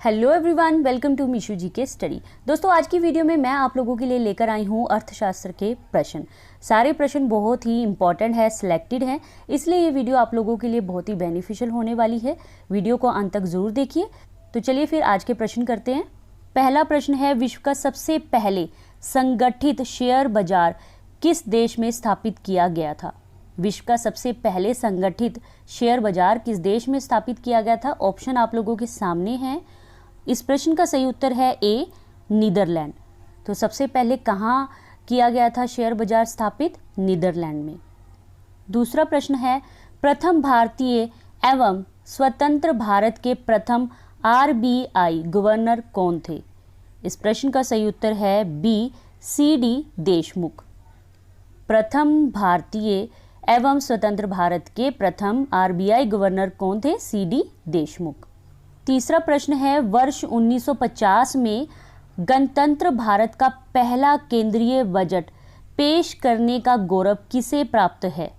Hello everyone, welcome to मीशू जी के study. दोस्तों, आज की वीडियो में मैं आप लोगों के लिए लेकर आई हूँ अर्थशास्त्र के प्रश्न। सारे प्रश्न बहुत ही इंपॉर्टेंट है, सिलेक्टेड हैं, इसलिए ये वीडियो आप लोगों के लिए बहुत ही बेनिफिशियल होने वाली है। वीडियो को अंत तक ज़रूर देखिए। तो चलिए फिर आज के प्रश्न करते हैं। पहला प्रश्न है, विश्व का सबसे पहले संगठित शेयर बाजार किस देश में स्थापित किया गया था? विश्व का सबसे पहले संगठित शेयर बाजार किस देश में स्थापित किया गया था? ऑप्शन आप लोगों के सामने हैं। इस प्रश्न का सही उत्तर है ए, नीदरलैंड। तो सबसे पहले कहाँ किया गया था शेयर बाजार स्थापित? नीदरलैंड में। दूसरा प्रश्न है, प्रथम भारतीय एवं स्वतंत्र भारत के प्रथम आरबीआई गवर्नर कौन थे? इस प्रश्न का सही उत्तर है बी, सी.डी. देशमुख। प्रथम भारतीय एवं स्वतंत्र भारत के प्रथम आरबीआई गवर्नर कौन थे? सी.डी. देशमुख। तीसरा प्रश्न है, वर्ष 1950 में गणतंत्र भारत का पहला केंद्रीय बजट पेश करने का गौरव किसे प्राप्त है?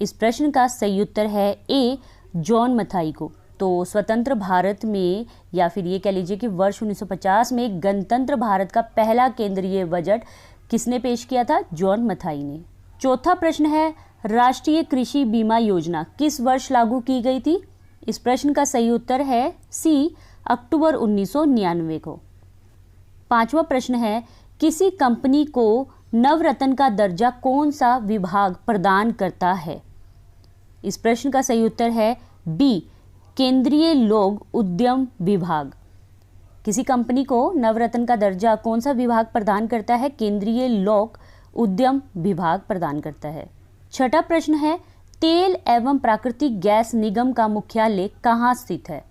इस प्रश्न का सही उत्तर है ए, जॉन मथाई को। तो स्वतंत्र भारत में, या फिर ये कह लीजिए कि वर्ष 1950 में गणतंत्र भारत का पहला केंद्रीय बजट किसने पेश किया था? जॉन मथाई ने। चौथा प्रश्न है, राष्ट्रीय कृषि बीमा योजना किस वर्ष लागू की गई थी? इस प्रश्न का सही उत्तर है सी, अक्टूबर 1999 को। पांचवा प्रश्न है, किसी कंपनी को नवरत्न का दर्जा कौन सा विभाग प्रदान करता है? इस प्रश्न का सही उत्तर है बी, केंद्रीय लोक उद्यम विभाग। किसी कंपनी को नवरत्न का दर्जा कौन सा विभाग प्रदान करता है? केंद्रीय लोक उद्यम विभाग प्रदान करता है। छठा प्रश्न है, तेल एवं प्राकृतिक गैस निगम का मुख्यालय कहाँ स्थित है?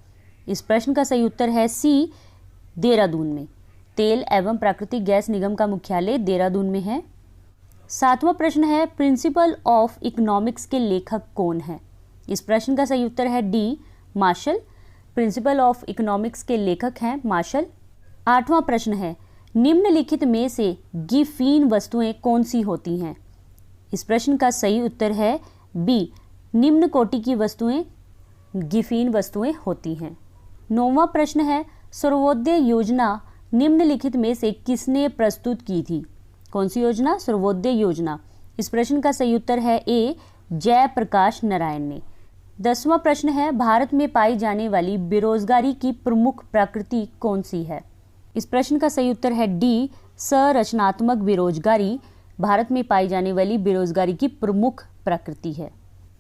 इस प्रश्न का सही उत्तर है सी, देहरादून में। तेल एवं प्राकृतिक गैस निगम का मुख्यालय देहरादून में है। सातवां प्रश्न है, प्रिंसिपल ऑफ इकोनॉमिक्स के लेखक कौन है? इस प्रश्न का सही उत्तर है D, Marshall. Principle of economics के लेखक हैं मार्शल। आठवां प्रश्न है, निम्नलिखित में से गिफिन वस्तुएं कौन सी होती हैं? इस प्रश्न का सही उत्तर है बी, निम्न कोटि की वस्तुएं गिफिन वस्तुएं होती हैं। नौवां प्रश्न है, सर्वोदय योजना निम्नलिखित में से किसने प्रस्तुत की थी? कौन सी योजना? सर्वोदय योजना। इस प्रश्न का सही उत्तर है ए, जयप्रकाश नारायण ने। 10वां प्रश्न है, भारत में पाई जाने वाली बेरोजगारी की प्रमुख प्रकृति कौन सी है? इस प्रश्न का सही उत्तर है डी, संरचनात्मक बेरोजगारी भारत में पाई जाने वाली बेरोजगारी की प्रमुख प्रकृति है।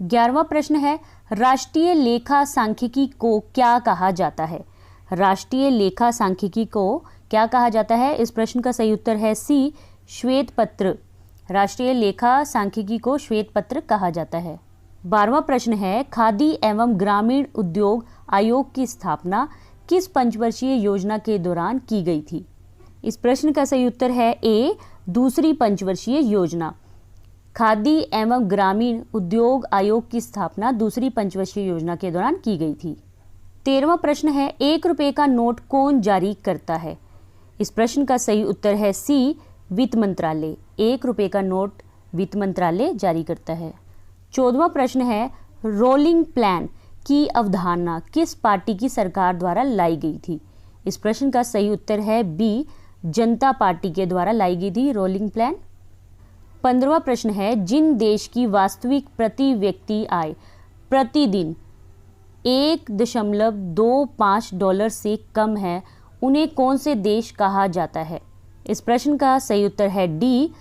11वां प्रश्न है, राष्ट्रीय लेखा सांख्यिकी को क्या कहा जाता है? राष्ट्रीय लेखा सांख्यिकी को क्या कहा जाता है? इस प्रश्न का सही उत्तर है सी, श्वेत पत्र। राष्ट्रीय लेखा सांख्यिकी को श्वेत पत्र कहा जाता है। 12वां प्रश्न है, खादी एवं ग्रामीण उद्योग आयोग की स्थापना किस पंचवर्षीय योजना के दौरान की गई थी? इस प्रश्न का सही उत्तर है ए, दूसरी पंचवर्षीय योजना। खादी एवं ग्रामीण उद्योग आयोग की स्थापना दूसरी पंचवर्षीय योजना के दौरान की गई थी। 13वां प्रश्न है, 1 रुपये का नोट कौन जारी करता है? इस प्रश्न का सही उत्तर है सी, वित्त मंत्रालय। 1 रुपये का नोट वित्त मंत्रालय जारी करता है। 14वां प्रश्न है, रोलिंग प्लान की अवधारणा किस पार्टी की सरकार द्वारा लाई गई थी? इस प्रश्न का सही उत्तर है बी, जनता पार्टी के द्वारा लाई गई थी रोलिंग प्लान। 15वां प्रश्न है, जिन देश की वास्तविक प्रति व्यक्ति आय प्रतिदिन 1.25 डॉलर से कम है, उन्हें कौन से देश कहा जाता है? इस प्रश्न का सही उत्तर है डी,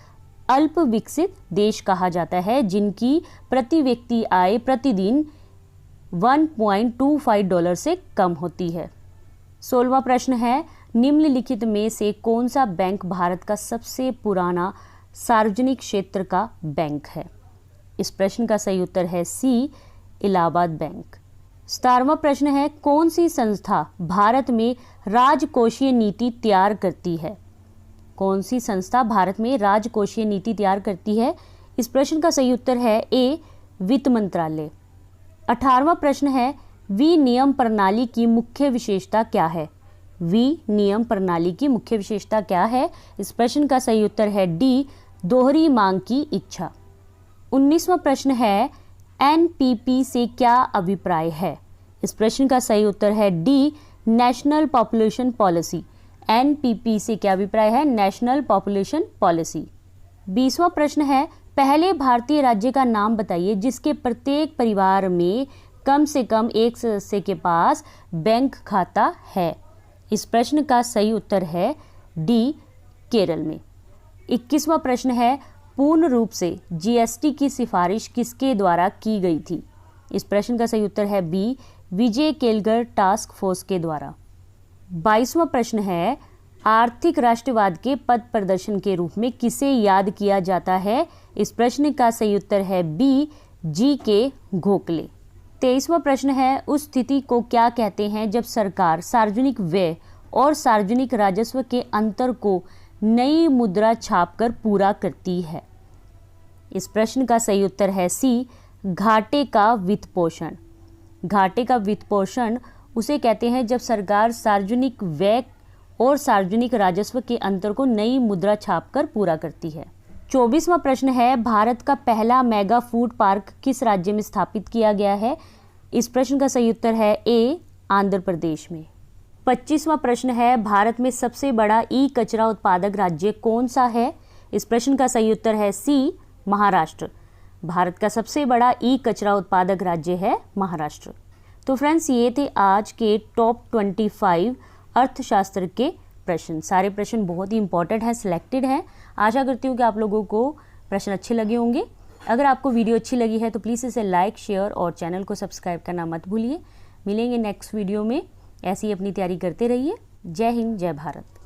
अल्प विकसित देश कहा जाता है, जिनकी प्रति व्यक्ति आय प्रतिदिन 1.25 डॉलर से कम होती है। 16वां प्रश्न है, निम्नलिखित में से कौन सा बैंक भारत का सबसे पुराना सार्वजनिक क्षेत्र का बैंक है? इस प्रश्न का सही उत्तर है सी, इलाहाबाद बैंक। 17वां प्रश्न है, कौन सी संस्था भारत में राजकोषीय नीति तैयार करती है? कौन सी संस्था भारत में राजकोषीय नीति तैयार करती है? इस प्रश्न का सही उत्तर है ए, वित्त मंत्रालय। 18वां प्रश्न है, विनियम प्रणाली की मुख्य विशेषता क्या है? विनियम प्रणाली की मुख्य विशेषता क्या है? इस प्रश्न का सही उत्तर है डी, दोहरी मांग की इच्छा। 19वां प्रश्न है, एनपीपी से क्या अभिप्राय है? इस प्रश्न का सही उत्तर है D, national population policy. NPP से क्या अभिप्राय है? National population policy. 20वां प्रश्न है, पहले भारतीय राज्य का नाम बताइए जिसके प्रत्येक परिवार में कम से कम एक सदस्य के पास बैंक खाता है। इस प्रश्न का सही उत्तर है डी, केरल में। 21वां प्रश्न है, पूर्ण रूप से जीएसटी की सिफारिश किसके द्वारा की गई थी? इस प्रश्न का सही उत्तर है बी, विजय केलकर टास्क फोर्स के द्वारा। 22वां प्रश्न है, आर्थिक राष्ट्रवाद के पथ प्रदर्शन के रूप में किसे याद किया जाता है? इस प्रश्न का सही उत्तर है बी, जी के गोखले। 23वां प्रश्न है, उस स्थिति को क्या कहते हैं जब सरकार सार्वजनिक व्यय और सार्वजनिक राजस्व के अंतर को नई मुद्रा छापकर पूरा करती है? इस प्रश्न का सही उत्तर है सी, घाटे का वित्तपोषण। घाटे का वित्तपोषण उसे कहते हैं जब सरकार सार्वजनिक व्यय और सार्वजनिक राजस्व के अंतर को नई मुद्रा छापकर पूरा करती है। 24वां प्रश्न है, भारत का पहला मेगा फूड पार्क किस राज्य में स्थापित किया गया है? इस प्रश्न का सही उत्तर है ए, आंध्र प्रदेश में। 25वां प्रश्न है, भारत में सबसे बड़ा ई कचरा उत्पादक राज्य कौन सा है? इस प्रश्न का सही उत्तर है सी, महाराष्ट्र। भारत का सबसे बड़ा ई कचरा उत्पादक राज्य है महाराष्ट्र। तो फ्रेंड्स, ये थे आज के टॉप 25 अर्थशास्त्र के प्रश्न। सारे प्रश्न बहुत ही इंपॉर्टेंट हैं, सिलेक्टेड हैं। आशा करती हूँ कि आप लोगों को प्रश्न अच्छे लगे होंगे। अगर आपको वीडियो अच्छी लगी है तो प्लीज़ इसे लाइक, शेयर और चैनल को सब्सक्राइब करना मत भूलिए। मिलेंगे नेक्स्ट वीडियो में। ऐसी ही अपनी तैयारी करते रहिए। जय हिंद, जय भारत।